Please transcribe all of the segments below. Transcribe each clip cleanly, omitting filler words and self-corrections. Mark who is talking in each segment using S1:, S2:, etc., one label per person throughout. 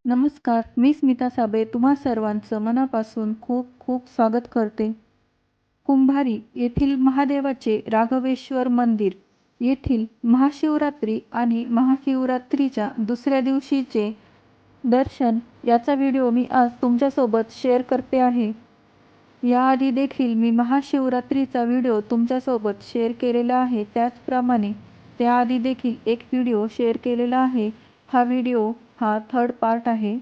S1: नमस्कार, मी स्मिता साबळे तुम्हा सर्वांचं मनापासून खूप खूप स्वागत करते. कुंभारी येथील महादेवाचे राघवेश्वर मंदिर येथील महाशिवरात्री आणि महाशिवरात्रीच्या दुसऱ्या दिवशीचे दर्शन याचा व्हिडिओ मी आज तुमच्यासोबत शेअर करते आहे. याआधी देखील मी महाशिवरात्रीचा व्हिडिओ तुमच्यासोबत शेअर केलेला आहे. त्याचप्रमाणे त्याआधी देखील एक व्हिडिओ शेअर केलेला आहे. हा व्हिडिओ हा थर्ड पार्ट आहे.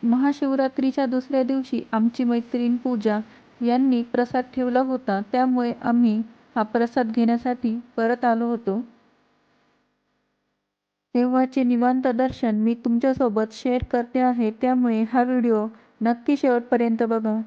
S1: महाशिवरात्रीच्या दुसऱ्या दिवशी आमची मैत्रीण पूजा यांनी प्रसाद ठेवला होता, त्यामुळे आम्ही हा प्रसाद घेण्यासाठी परत आलो होतो. तेव्हाचे निवांत दर्शन मी तुमच्यासोबत शेअर करते आहे, त्यामुळे हा व्हिडिओ नक्की शेवटपर्यंत बघा.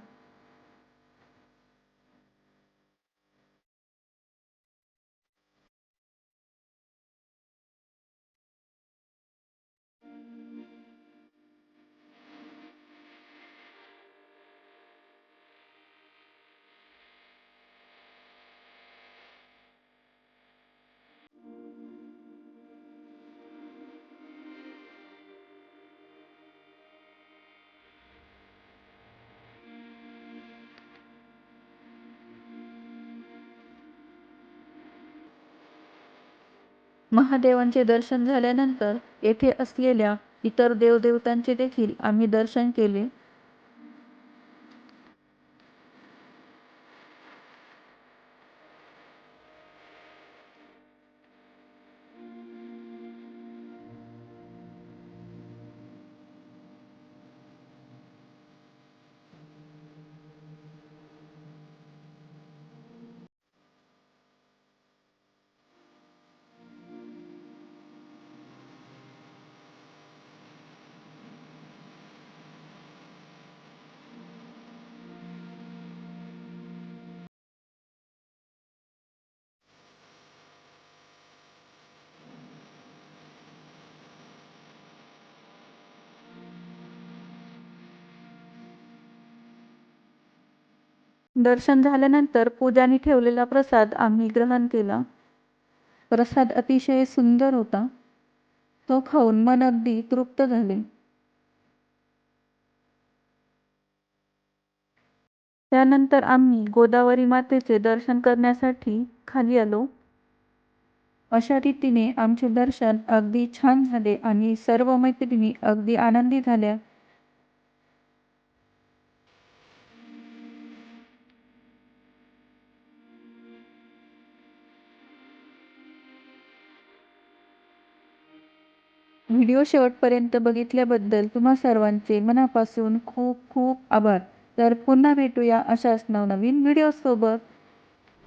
S1: महादेवांचे दर्शन झाल्यानंतर येथे असलेल्या इतर देवदेवतांचे देखील आम्ही दर्शन केले. दर्शन झाल्यानंतर पूजाने ठेवलेला प्रसाद आम्ही ग्रहण केला. प्रसाद अतिशय सुंदर होता. तो खाऊन मन अगदी तृप्त झाले. त्यानंतर आम्ही गोदावरी मातेचे दर्शन करण्यासाठी खाली आलो. अशा रीतीने आमचे दर्शन अगदी छान झाले आणि सर्व मैत्रिणी अगदी आनंदी झाल्या. व्हिडिओ शेवटपर्यंत बघितल्याबद्दल तुम्हा सर्वांचे मनापासून खूप खूप आभार. तर पुन्हा भेटूया अशाच नवनवीन व्हिडिओसोबत.